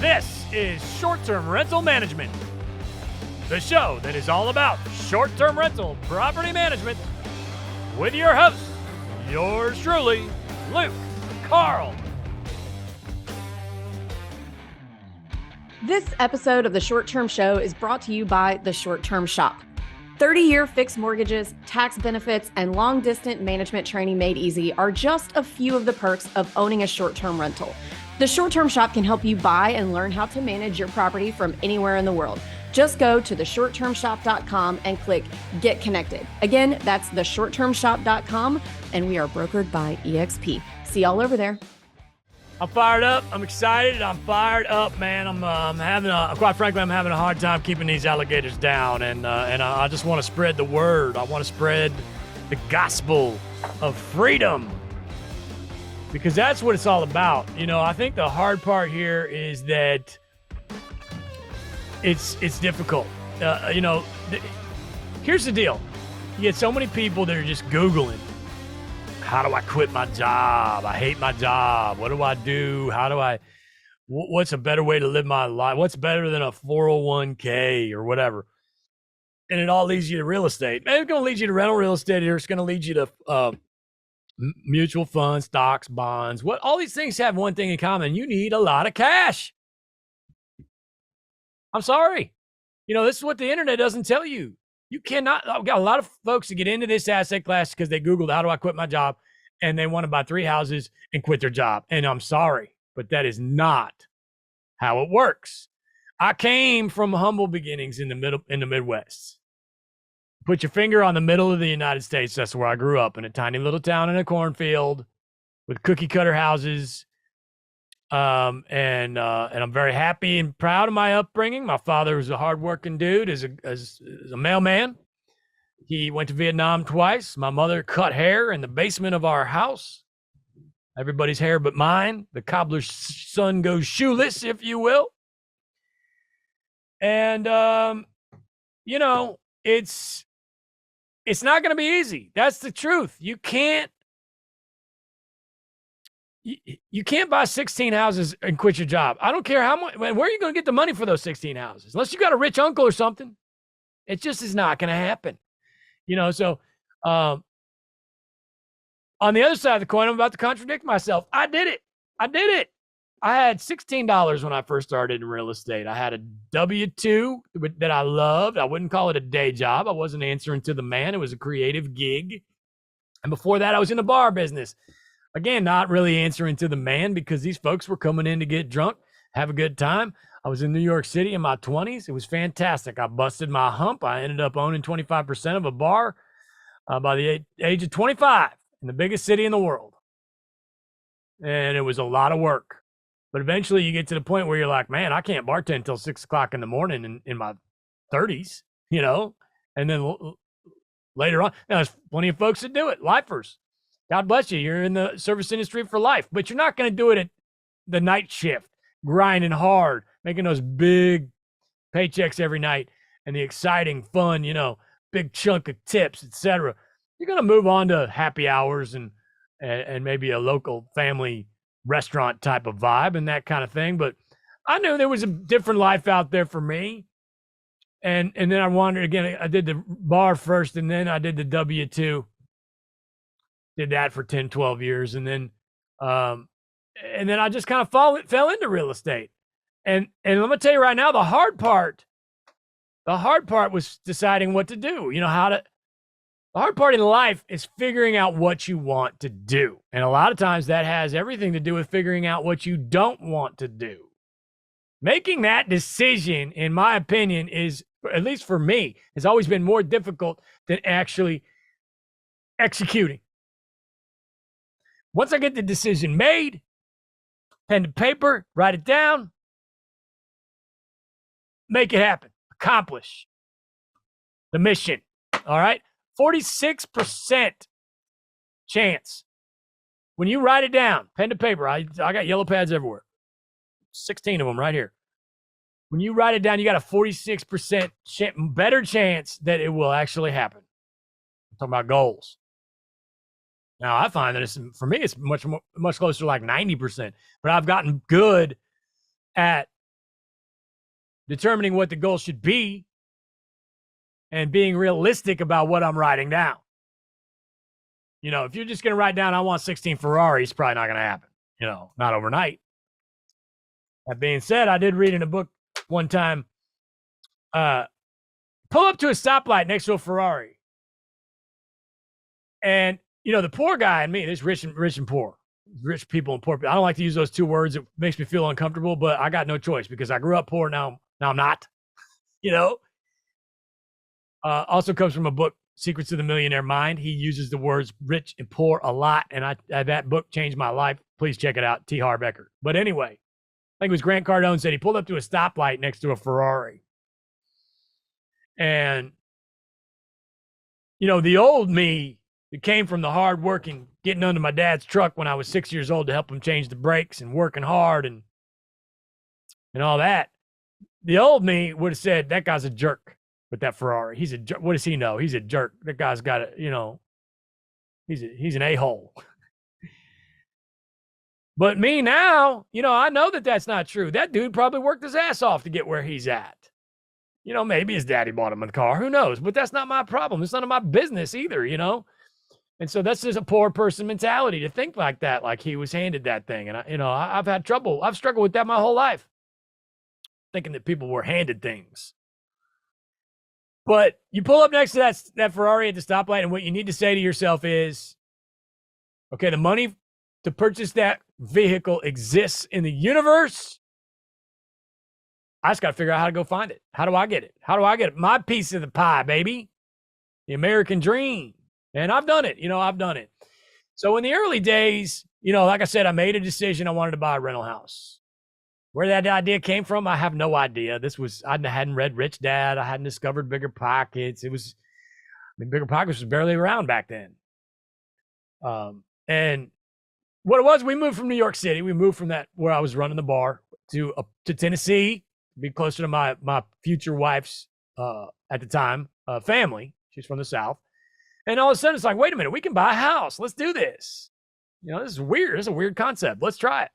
This is Short-Term Rental Management, the show that is all about short-term rental property management with your host, yours truly, Luke Carl. This episode of the Short Term Show is brought to you by The Short Term Shop. 30-year fixed mortgages, tax benefits, and long-distance management training made easy are just a few of the perks of owning a short-term rental. The Short Term Shop can help you buy and learn how to manage your property from anywhere in the world. Just go to theshorttermshop.com and click Get Connected. Again, that's theshorttermshop.com, and we are brokered by EXP. See y'all over there. I'm fired up. I'm excited. I'm fired up, man. Quite frankly, I'm having a hard time keeping these alligators down, and I just want to spread the word. I want to spread the gospel of freedom, because that's what it's all about. You know, I think the hard part here is that it's difficult. Here's the deal. You get so many people that are just Googling, how do I quit my job? I hate my job. What do I do? What's a better way to live my life? What's better than a 401k or whatever? And it all leads you to real estate. Maybe it's going to lead you to rental real estate, or it's going to lead you to mutual funds, stocks, bonds. All these things have one thing in common. You need a lot of cash. I'm sorry. This is what the internet doesn't tell you. You cannot. I've got a lot of folks that get into this asset class because they Googled, how do I quit my job? And they want to buy 3 houses and quit their job. And I'm sorry, but that is not how it works. I came from humble beginnings in the Midwest. Put your finger on the middle of the United States. That's where I grew up, in a tiny little town in a cornfield with cookie cutter houses. And I'm very happy and proud of my upbringing. My father was a hardworking dude as a mailman. He went to Vietnam twice. My mother cut hair in the basement of our house. Everybody's hair but mine. The cobbler's son goes shoeless, if you will. And, it's not going to be easy. That's the truth. You can't buy 16 houses and quit your job. I don't care how much. Where are you going to get the money for those 16 houses? Unless you got a rich uncle or something. It just is not going to happen. So on the other side of the coin, I'm about to contradict myself. I did it. I had $16 when I first started in real estate. I had a W-2 that I loved. I wouldn't call it a day job. I wasn't answering to the man. It was a creative gig. And before that, I was in the bar business. Again, not really answering to the man, because these folks were coming in to get drunk, have a good time. I was in New York City in my 20s. It was fantastic. I busted my hump. I ended up owning 25% of a bar by the age of 25 in the biggest city in the world. And it was a lot of work. But eventually you get to the point where you're like, man, I can't bartend until 6 o'clock in the morning in my 30s, and then later on, now there's plenty of folks that do it, lifers. God bless you. You're in the service industry for life, but you're not going to do it at the night shift, grinding hard, making those big paychecks every night and the exciting, fun, big chunk of tips, etc. You're going to move on to happy hours and maybe a local family restaurant type of vibe and that kind of thing. But I knew there was a different life out there for me. And then I wandered again. I did the bar first, and then I did the W-2. Did that for 10, 12 years. And then I just kind of fell into real estate. And I'm going to tell you right now, the hard part was deciding what to do. The hard part in life is figuring out what you want to do. And a lot of times that has everything to do with figuring out what you don't want to do. Making that decision, in my opinion, is, at least for me, has always been more difficult than actually executing. Once I get the decision made, pen to paper, write it down, make it happen, accomplish the mission. All right? 46% chance. When you write it down, pen to paper, I got yellow pads everywhere. 16 of them right here. When you write it down, you got a 46% better chance that it will actually happen. I'm talking about goals. Now, I find that for me, it's much closer to like 90%. But I've gotten good at determining what the goal should be and being realistic about what I'm writing down. You know, if you're just going to write down, I want 16 Ferraris, it's probably not going to happen, you know, not overnight. That being said, I did read in a book one time, pull up to a stoplight next to a Ferrari. And, you know, the poor guy and me, there's rich and poor, rich people and poor people. I don't like to use those two words. It makes me feel uncomfortable, but I got no choice because I grew up poor. Now I'm not, you know. Also comes from a book, Secrets of the Millionaire Mind. He uses the words rich and poor a lot, and that book changed my life. Please check it out, T. Harv Eker. But anyway, I think it was Grant Cardone said he pulled up to a stoplight next to a Ferrari. And, you know, the old me who came from the hard working, getting under my dad's truck when I was 6 years old to help him change the brakes and working hard and all that, the old me would have said, that guy's a jerk with that Ferrari. He's a jerk. What does he know? He's a jerk. That guy's got a, you know, he's an a-hole. But me now, you know, I know that that's not true. That dude probably worked his ass off to get where he's at. You know, maybe his daddy bought him a car. Who knows? But that's not my problem. It's none of my business either, you know? And so that's just a poor person mentality to think like that, like he was handed that thing. And, I've had trouble. I've struggled with that my whole life, thinking that people were handed things. But you pull up next to that Ferrari at the stoplight, and what you need to say to yourself is, okay, the money to purchase that vehicle exists in the universe. I just got to figure out how to go find it. How do I get it? How do I get it? My piece of the pie, baby. The American dream. And I've done it. You know, I've done it. So in the early days, you know, like I said, I made a decision. I wanted to buy a rental house. Where that idea came from, I have no idea. I hadn't read Rich Dad. I hadn't discovered Bigger Pockets. Bigger Pockets was barely around back then. And what it was, we moved from New York City. We moved from that where I was running the bar to Tennessee, to be closer to my future wife's at the time family. She's from the South. And all of a sudden, it's like, wait a minute, we can buy a house. Let's do this. You know, this is weird. This is a weird concept. Let's try it.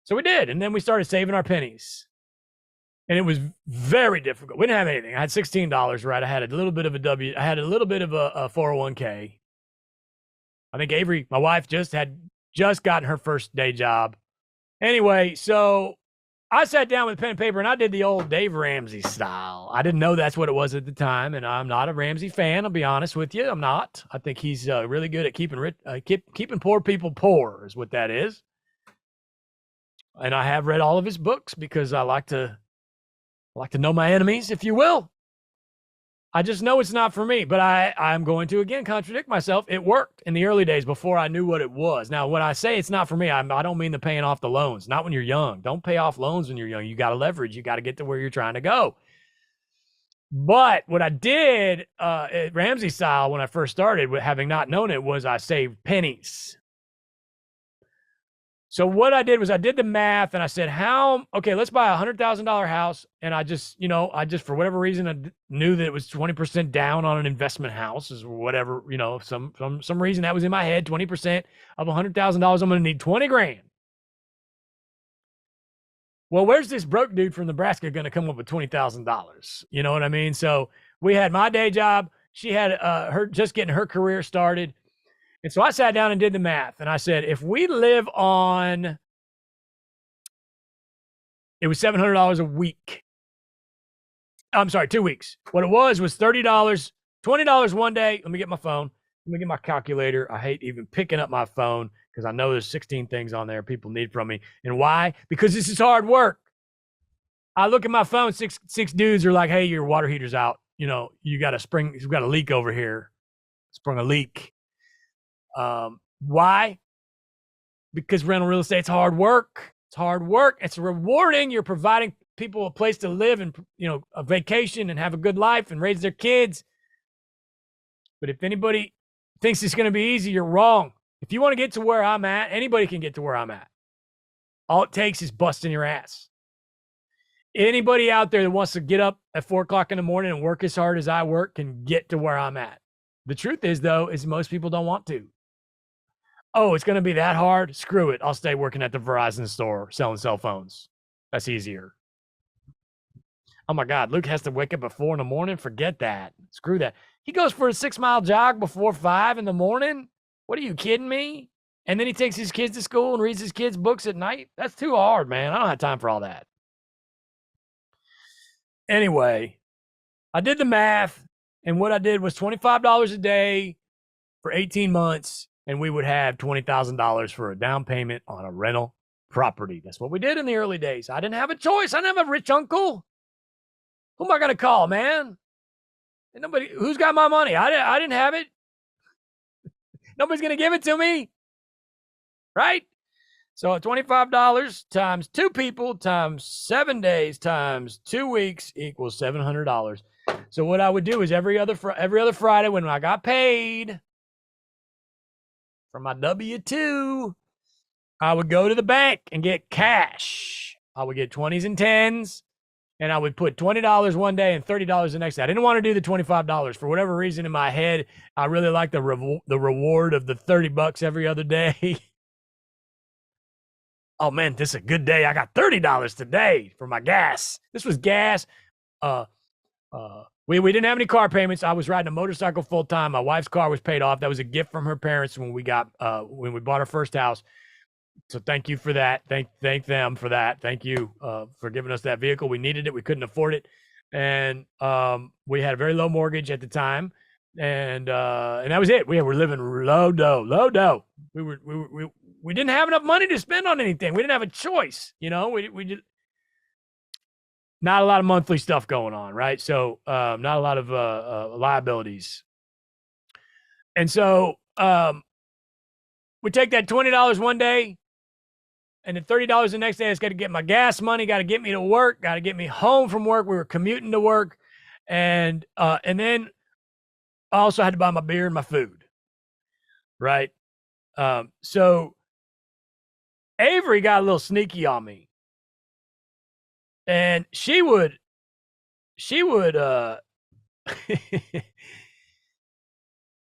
So we did. And then we started saving our pennies. And it was very difficult. We didn't have anything. I had $16, right? I had a little bit of a 401k. I think Avery, my wife, had just gotten her first day job. Anyway, so I sat down with pen and paper and I did the old Dave Ramsay style. I didn't know that's what it was at the time. And I'm not a Ramsay fan. I'll be honest with you. I'm not. I think he's really good at keeping poor people poor is what that is. And I have read all of his books because I like to know my enemies, if you will. I just know it's not for me, but I'm going to, again, contradict myself. It worked in the early days before I knew what it was. Now, when I say it's not for me, I don't mean the paying off the loans. Not when you're young. Don't pay off loans when you're young. You got to leverage. You got to get to where you're trying to go. But what I did at Ramsay style when I first started, having not known it, was I saved pennies. So what I did was I did the math and I said, let's buy a $100,000 house. And I just, for whatever reason, I knew that it was 20% down on an investment house is whatever, some reason that was in my head, 20% of $100,000, I'm going to need 20 grand. Well, where's this broke dude from Nebraska going to come up with $20,000? You know what I mean? So we had my day job. She had her just getting her career started. And so I sat down and did the math. And I said, if we live on, it was $700 a week. I'm sorry, 2 weeks. What it was $30, $20 one day. Let me get my phone. Let me get my calculator. I hate even picking up my phone because I know there's 16 things on there people need from me. And why? Because this is hard work. I look at my phone, six dudes are like, hey, your water heater's out. You got a leak over here. Sprung a leak. Why? Because rental real estate's hard work. It's hard work. It's rewarding. You're providing people a place to live and, a vacation and have a good life and raise their kids. But if anybody thinks it's going to be easy, you're wrong. If you want to get to where I'm at, anybody can get to where I'm at. All it takes is busting your ass. Anybody out there that wants to get up at 4:00 in the morning and work as hard as I work can get to where I'm at. The truth is, though, is most people don't want to. Oh, it's going to be that hard? Screw it. I'll stay working at the Verizon store selling cell phones. That's easier. Oh my God, Luke has to wake up at 4 in the morning. Forget that. Screw that. He goes for a 6-mile jog before 5 in the morning. What are you kidding me? And then he takes his kids to school and reads his kids' books at night. That's too hard, man. I don't have time for all that. Anyway, I did the math, and what I did was $25 a day for 18 months, and we would have $20,000 for a down payment on a rental property. That's what we did in the early days. I didn't have a choice. I didn't have a rich uncle. Who am I going to call, man? And nobody. Who's got my money? I didn't have it. Nobody's going to give it to me. Right? So $25 times 2 people times 7 days times 2 weeks equals $700. So what I would do is every other Friday when I got paid from my W-2, I would go to the bank and get cash. I would get 20s and 10s, and I would put $20 one day and $30 the next day. I didn't want to do the $25. For whatever reason in my head, I really liked the reward of the $30 every other day. Oh, man, this is a good day. I got $30 today for my gas. This was gas. We didn't have any car payments. I was riding a motorcycle full time. My wife's car was paid off. That was a gift from her parents when we bought our first house. So thank you for that. Thank them for that. Thank you for giving us that vehicle. We needed it. We couldn't afford it, and we had a very low mortgage at the time, and that was it. We were living low dough. We didn't have enough money to spend on anything. We didn't have a choice. We did. Not a lot of monthly stuff going on, right? So not a lot of liabilities. And so we take that $20 one day and then $30 the next day. It's got to get my gas money, got to get me to work, got to get me home from work. We were commuting to work. And then I also had to buy my beer and my food, right? So Avery got a little sneaky on me. And she would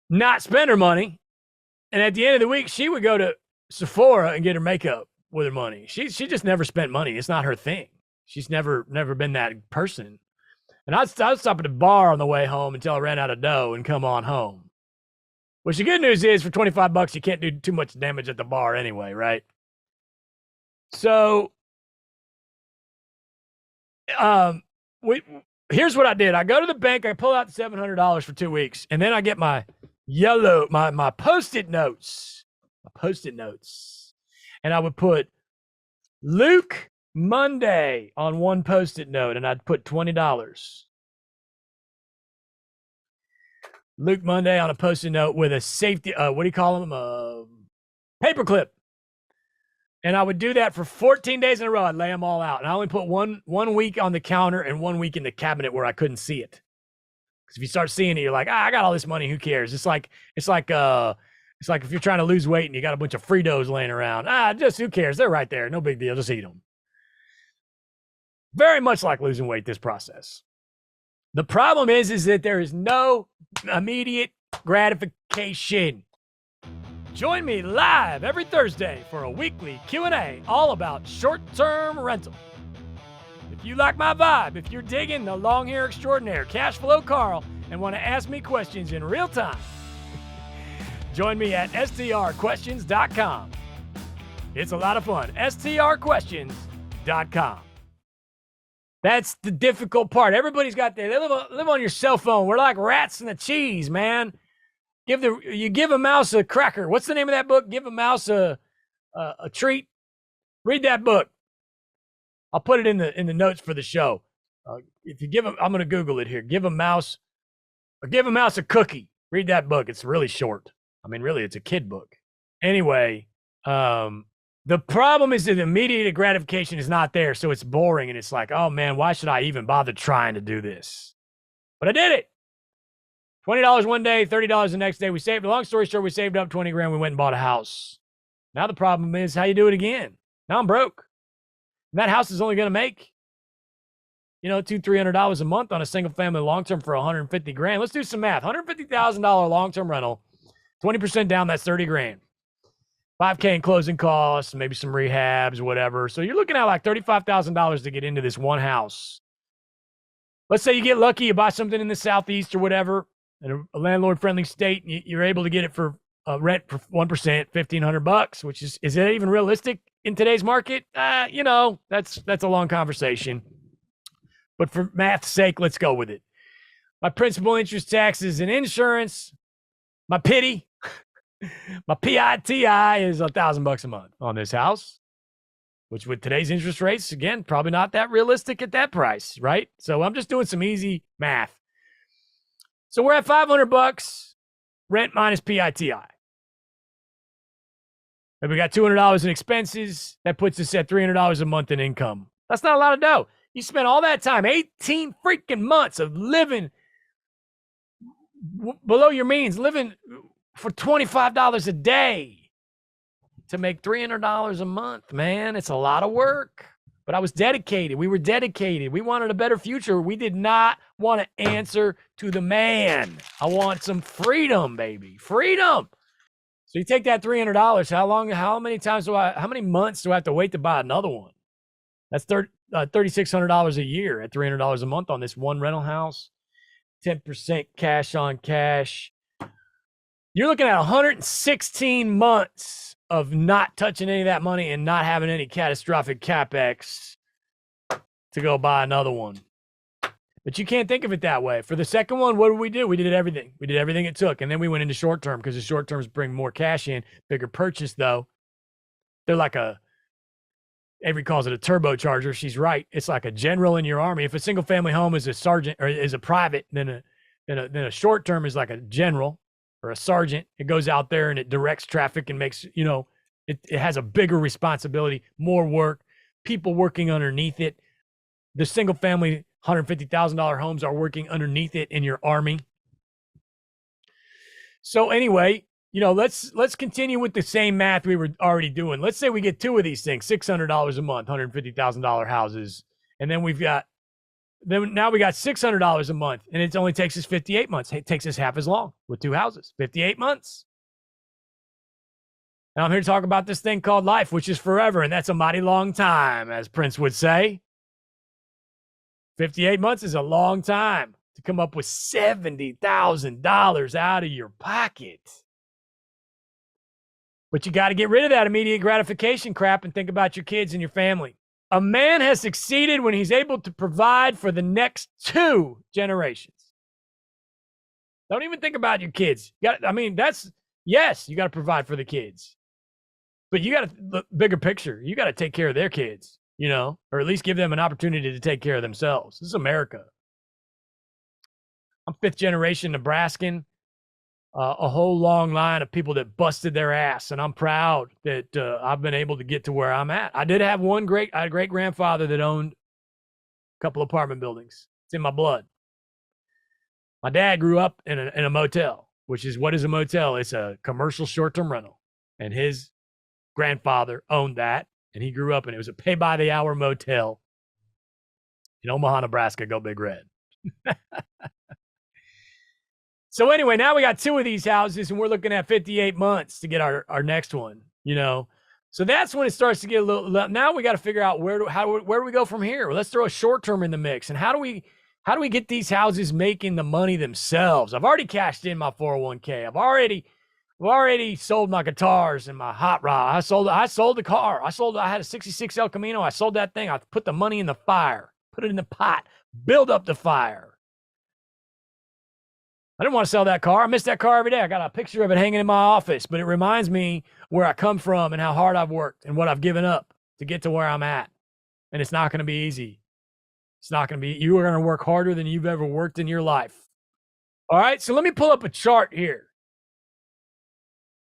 not spend her money. And at the end of the week, she would go to Sephora and get her makeup with her money. She just never spent money. It's not her thing. She's never been that person. And I'd stop at the bar on the way home until I ran out of dough and come on home. Which the good news is for $25, you can't do too much damage at the bar anyway, right? So here's what I did. I go to the bank, I pull out the $700 for 2 weeks, and then I get my Post-it notes. And I would put Luke Monday on one Post-it note, and I'd put $20. Luke Monday on a Post-it note with a safety, what do you call them? Paperclip. And I would do that for 14 days in a row. I'd lay them all out. And I only put one week on the counter and 1 week in the cabinet where I couldn't see it. Because if you start seeing it, you're like, I got all this money. Who cares? It's like if you're trying to lose weight and you got a bunch of Fritos laying around. Just who cares? They're right there. No big deal. Just eat them. Very much like losing weight, this process. The problem is that there is no immediate gratification. Join me live every Thursday for a weekly Q&A all about short-term rental. If you like my vibe, if you're digging the long hair extraordinaire, Cash Flow Carl, and want to ask me questions in real time, join me at strquestions.com. It's a lot of fun. strquestions.com. That's the difficult part. Everybody's got they live on your cell phone. We're like rats in the cheese, man. You give a mouse a cracker. What's the name of that book? Give a mouse a treat. Read that book. I'll put it in the notes for the show. If you give them, I'm going to Google it here. Give a mouse a cookie. Read that book. It's really short. I mean, really, it's a kid book. Anyway, the problem is that immediate gratification is not there, so it's boring, and it's like, oh man, why should I even bother trying to do this? But I did it. $20 one day, $30 the next day. Long story short, we saved up 20 grand. We went and bought a house. Now the problem is how you do it again. Now I'm broke. And that house is only going to make, $200-$300 a month on a single family long-term for 150 grand. Let's do some math. $150,000 long-term rental, 20% down, that's 30 grand. $5K in closing costs, maybe some rehabs, whatever. So you're looking at like $35,000 to get into this one house. let's say you get lucky, you buy something in the Southeast or whatever, in a landlord-friendly state, and you're able to get it for rent for 1%, $1,500, which is that even realistic in today's market? That's a long conversation. But for math's sake, let's go with it. My principal, interest, taxes, and insurance, my PITI, my PITI is $1,000 a month on this house, which with today's interest rates, again, probably not that realistic at that price, right? So I'm just doing some easy math. So we're at $500 rent minus PITI. And we got $200 in expenses. That puts us at $300 a month in income. That's not a lot of dough. You spent all that time, 18 freaking months of living below your means, living for $25 a day to make $300 a month, man. It's a lot of work. But I was dedicated. We were dedicated. We wanted a better future. We did not want to answer to the man. I want some freedom, baby. Freedom. So you take that $300. How many months do I have to wait to buy another one? That's $3,600 a year at $300 a month on this one rental house. 10% cash on cash. You're looking at 116 months of not touching any of that money and not having any catastrophic CapEx to go buy another one. But you can't think of it that way. For the second one, what did we do? We did everything. We did everything it took. And then we went into short term because the short terms bring more cash in. Bigger purchase, though. They're like Avery calls it a turbocharger. She's right. It's like a general in your army. If a single family home is a sergeant or is a private, then a short term is like a general or a sergeant. It goes out there and it directs traffic and makes, it has a bigger responsibility, more work, people working underneath it. The single family $150,000 homes are working underneath it in your army. So anyway, let's continue with the same math we were already doing. Let's say we get two of these things, $600 a month, $150,000 houses. And then now we got $600 a month, and it only takes us 58 months. It takes us half as long with two houses, 58 months. Now I'm here to talk about this thing called life, which is forever, and that's a mighty long time, as Prince would say. 58 months is a long time to come up with $70,000 out of your pocket. But you got to get rid of that immediate gratification crap and think about your kids and your family. A man has succeeded when he's able to provide for the next 2 generations. Don't even think about your kids. Yes, you got to provide for the kids. But you got to look bigger picture. You got to take care of their kids, or at least give them an opportunity to take care of themselves. This is America. I'm 5th generation Nebraskan. A whole long line of people that busted their ass, and I'm proud that I've been able to get to where I'm at. I did have I had a great grandfather that owned a couple apartment buildings. It's in my blood. My dad grew up in a motel, which is, what is a motel? It's a commercial short-term rental, and his grandfather owned that, and he grew up, and it was a pay-by-the-hour motel in Omaha, Nebraska. Go Big Red. So anyway, now we got 2 of these houses, and we're looking at 58 months to get our next one, So that's when it starts to get a little. Now we got to figure out where do we go from here? Well, let's throw a short term in the mix, and how do we get these houses making the money themselves? I've already cashed in my 401k. I've already sold my guitars and my hot rod. I sold the car. I had a 66 El Camino. I sold that thing. I put the money in the fire, put it in the pot, build up the fire. I didn't want to sell that car. I miss that car every day. I got a picture of it hanging in my office, but it reminds me where I come from and how hard I've worked and what I've given up to get to where I'm at. And it's not going to be easy. It's not going to be. You are going to work harder than you've ever worked in your life. All right, so let me pull up a chart here.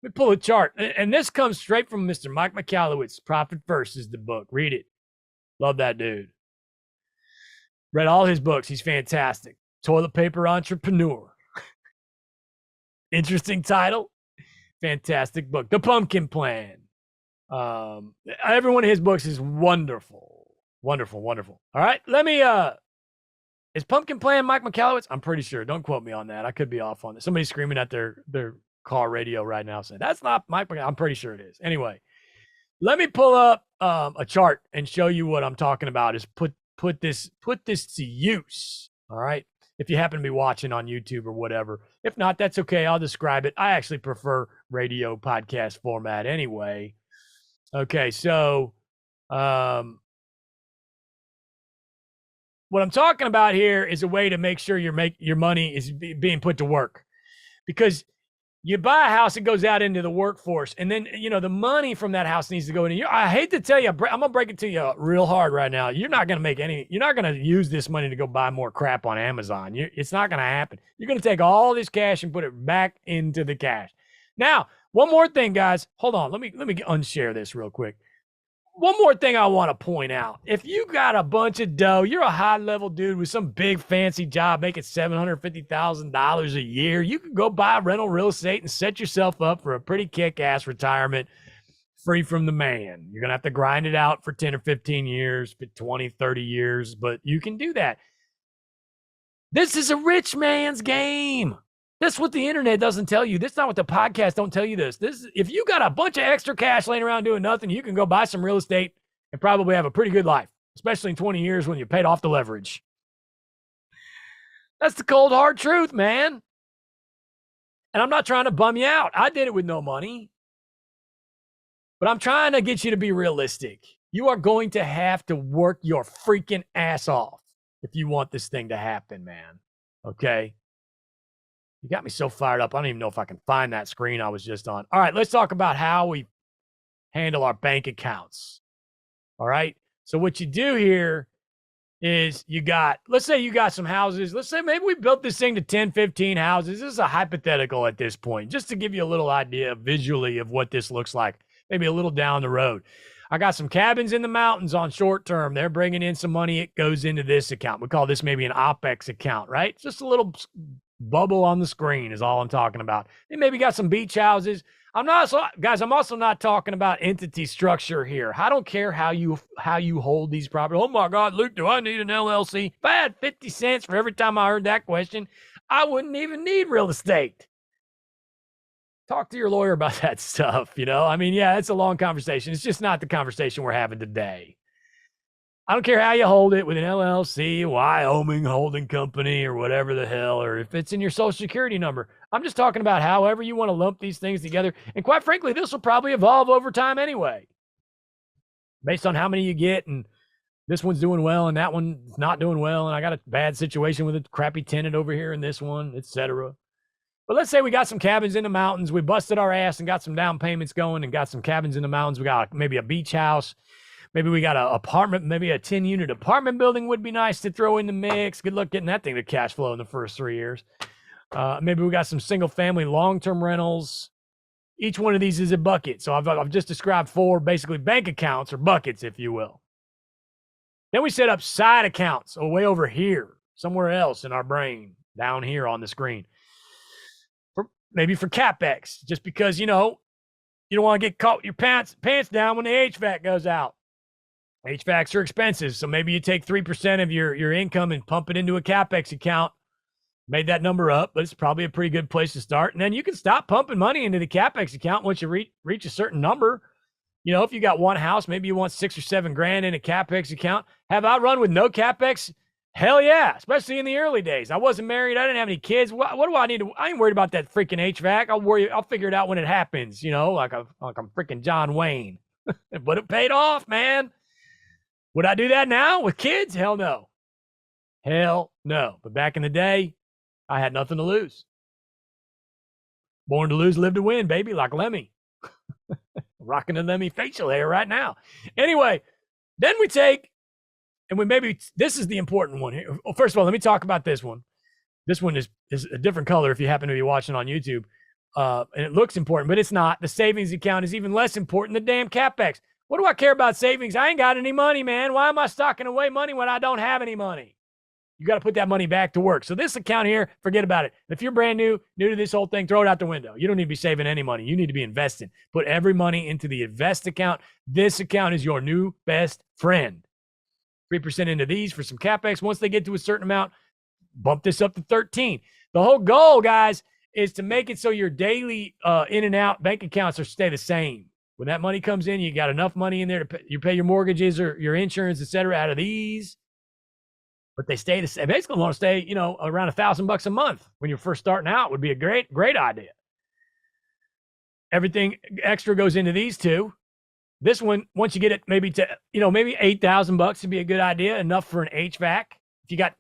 Let me pull a chart. And this comes straight from Mr. Mike Michalowicz. Profit First is the book. Read it. Love that dude. Read all his books. He's fantastic. Toilet Paper Entrepreneur. Interesting title. Fantastic book. The Pumpkin Plan. Every one of his books is wonderful. Wonderful, wonderful. All right, let me, is Pumpkin Plan Mike Michalowicz? I'm pretty sure. Don't quote me on that. I could be off on it. Somebody's screaming at their car radio right now saying, that's not Mike Michalowicz. I'm pretty sure it is. Anyway, let me pull up a chart and show you what I'm talking about is put this to use. All right. If you happen to be watching on YouTube or whatever. If not, that's okay. I'll describe it. I actually prefer radio podcast format anyway. Okay. So, what I'm talking about here is a way to make sure your money is being put to work, because you buy a house, it goes out into the workforce, and then the money from that house needs to go in. I hate to tell you, I'm gonna break it to you real hard right now. You're not gonna You're not gonna use this money to go buy more crap on Amazon. It's not gonna happen. You're gonna take all this cash and put it back into the cash. Now, one more thing, guys. Hold on. Let me unshare this real quick. One more thing I want to point out. If you got a bunch of dough, you're a high-level dude with some big fancy job making $750,000 a year, you can go buy rental real estate and set yourself up for a pretty kick-ass retirement free from the man. You're going to have to grind it out for 10 or 15 years, 20, 30 years, but you can do that. This is a rich man's game. That's what the internet doesn't tell you. That's not what the podcast don't tell you this. If you got a bunch of extra cash laying around doing nothing, you can go buy some real estate and probably have a pretty good life, especially in 20 years when you paid off the leverage. That's the cold, hard truth, man. And I'm not trying to bum you out. I did it with no money. But I'm trying to get you to be realistic. You are going to have to work your freaking ass off if you want this thing to happen, man. Okay? You got me so fired up. I don't even know if I can find that screen I was just on. All right, let's talk about how we handle our bank accounts. All right? So what you do here is let's say you got some houses. Let's say maybe we built this thing to 10, 15 houses. This is a hypothetical at this point, just to give you a little idea visually of what this looks like, maybe a little down the road. I got some cabins in the mountains on short term. They're bringing in some money. It goes into this account. We call this maybe an OPEX account, right? Just a little bubble on the screen is all I'm talking about. They maybe got some beach houses. I'm also not talking about entity structure here. I don't care how you hold these properties. Oh my God, Luke, do I need an LLC? If I had 50 cents for every time I heard that question, I wouldn't even need real estate. Talk to your lawyer about that stuff, I mean, yeah, it's a long conversation. It's just not the conversation we're having today. I don't care how you hold it with an LLC, Wyoming holding company, or whatever the hell, or if it's in your social security number. I'm just talking about however you want to lump these things together. And quite frankly, this will probably evolve over time anyway, based on how many you get. And this one's doing well and that one's not doing well. And I got a bad situation with a crappy tenant over here in this one, etc. But let's say we got some cabins in the mountains. We busted our ass and got some down payments going and got some cabins in the mountains. We got maybe a beach house. Maybe we got an apartment, maybe a 10-unit apartment building would be nice to throw in the mix. Good luck getting that thing to cash flow in the first 3 years. Maybe we got some single-family long-term rentals. Each one of these is a bucket. So I've just described 4 basically bank accounts or buckets, if you will. Then we set up side accounts way over here, somewhere else in our brain, down here on the screen. Maybe for CapEx, just because, you don't want to get caught with your pants down when the HVAC goes out. HVACs are expensive, so maybe you take 3% of your income and pump it into a CapEx account. Made that number up, but it's probably a pretty good place to start. And then you can stop pumping money into the CapEx account once you reach a certain number. If you got one house, maybe you want $6 or $7 grand in a CapEx account. Have I run with no CapEx? Hell yeah, especially in the early days. I wasn't married. I didn't have any kids. What do I need to? I ain't worried about that freaking HVAC. I'll figure it out when it happens. Like I'm freaking John Wayne. But it paid off, man. Would I do that now with kids? Hell no. Hell no. But back in the day, I had nothing to lose. Born to lose, live to win, baby, like Lemmy. Rocking the Lemmy facial hair right now. Anyway, then we take, and this is the important one here. Well, first of all, let me talk about this one. This one is a different color if you happen to be watching on YouTube. And it looks important, but it's not. The savings account is even less important than damn CapEx. What do I care about savings? I ain't got any money, man. Why am I stocking away money when I don't have any money? You got to put that money back to work. So this account here, forget about it. If you're brand new to this whole thing, throw it out the window. You don't need to be saving any money. You need to be investing. Put every money into the invest account. This account is your new best friend. 3% into these for some CapEx. Once they get to a certain amount, bump this up to 13. The whole goal, guys, is to make it so your daily in and out bank accounts stay the same. When that money comes in, you got enough money in there to pay your mortgages or your insurance, et cetera, out of these. but they stay the same. Basically want to stay, around $1,000 a month when you're first starting out would be a great idea. Everything extra goes into these two. This one, once you get it maybe to, maybe $8,000 would be a good idea, enough for an HVAC. If you got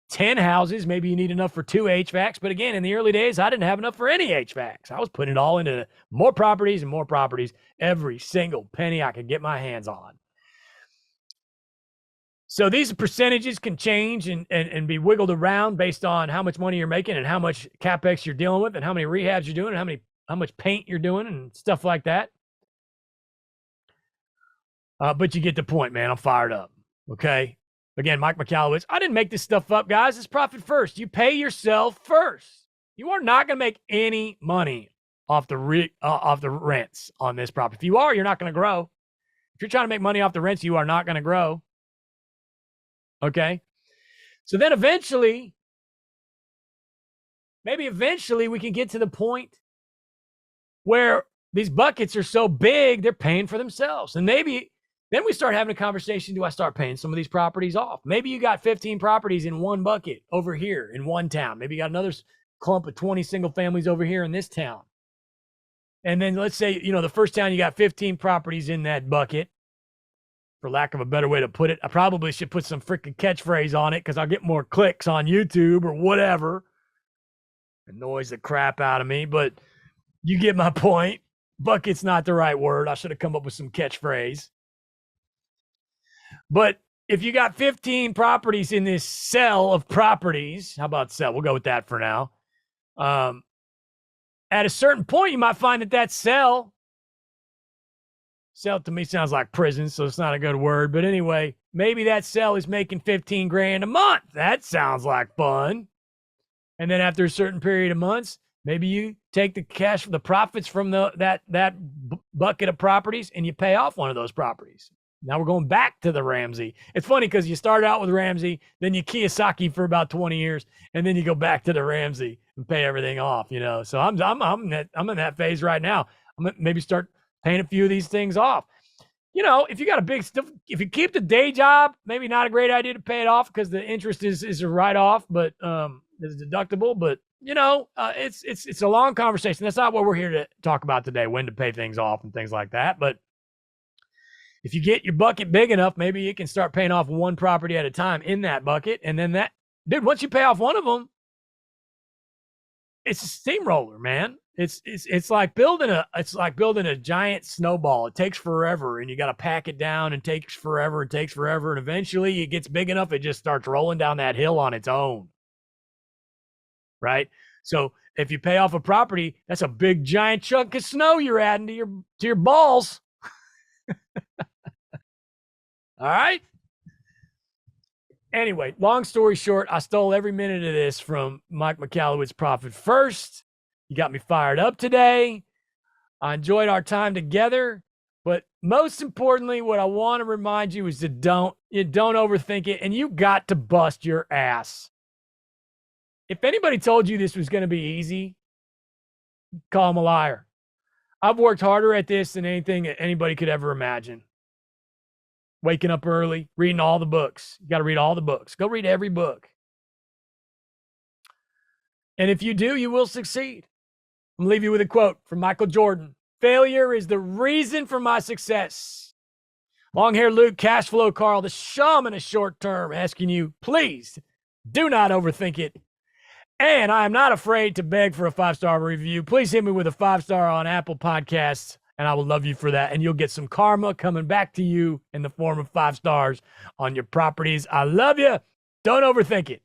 10 houses, maybe you need enough for 2 HVACs. But again, in the early days, I didn't have enough for any HVACs. I was putting it all into more properties and more properties, every single penny I could get my hands on. So these percentages can change and be wiggled around based on how much money you're making and how much CapEx you're dealing with and how many rehabs you're doing and how much paint you're doing and stuff like that. But you get the point, man. I'm fired up. Okay. Again, Mike McAllowitz. I didn't make this stuff up, guys. It's profit first. You pay yourself first. You are not going to make any money off the rents on this property. If you are, you're not going to grow. If you're trying to make money off the rents, you are not going to grow. Okay. So then eventually we can get to the point where these buckets are so big, they're paying for themselves. And maybe then we start having a conversation. Do I start paying some of these properties off? Maybe you got 15 properties in one bucket over here in one town. Maybe you got another clump of 20 single families over here in this town. And then let's say, the first town you got 15 properties in that bucket, for lack of a better way to put it. I probably should put some freaking catchphrase on it because I'll get more clicks on YouTube or whatever. It annoys the crap out of me, but you get my point. Bucket's not the right word. I should have come up with some catchphrase. But if you got 15 properties in this cell of properties, how about cell? We'll go with that for now. At a certain point, you might find that cell to me sounds like prison, so it's not a good word. But anyway, maybe that cell is making $15,000 a month. That sounds like fun. And then after a certain period of months, maybe you take the cash, the profits from that bucket of properties, and you pay off one of those properties. Now we're going back to the Ramsay. It's funny because you start out with Ramsay, then you Kiyosaki for about 20 years, and then you go back to the Ramsay and pay everything off. So I'm in that phase right now. I'm gonna maybe start paying a few of these things off. If you got a big stuff, if you keep the day job, maybe not a great idea to pay it off because the interest is a write-off, but it's deductible. But it's a long conversation. That's not what we're here to talk about today, when to pay things off and things like that. But if you get your bucket big enough, maybe you can start paying off one property at a time in that bucket. And then once you pay off one of them, it's a steamroller, man. It's like building a giant snowball. It takes forever, and you got to pack it down, and takes forever. And eventually it gets big enough. It just starts rolling down that hill on its own. Right. So if you pay off a property, that's a big giant chunk of snow you're adding to your balls. All right. Anyway, long story short, I stole every minute of this from Mike McAllowitz Profit First. You got me fired up today. I enjoyed our time together. But most importantly, what I want to remind you is to don't overthink it, and you got to bust your ass. If anybody told you this was going to be easy, call them a liar. I've worked harder at this than anything that anybody could ever imagine. Waking up early, reading all the books. You got to read all the books. Go read every book. And if you do, you will succeed. I'm going to leave you with a quote from Michael Jordan. Failure is the reason for my success. Long hair Luke, cash flow Carl, the shaman of short term, asking you, please do not overthink it. And I am not afraid to beg for a 5-star review. Please hit me with a 5-star on Apple Podcasts, and I will love you for that. And you'll get some karma coming back to you in the form of 5 stars on your properties. I love you. Don't overthink it.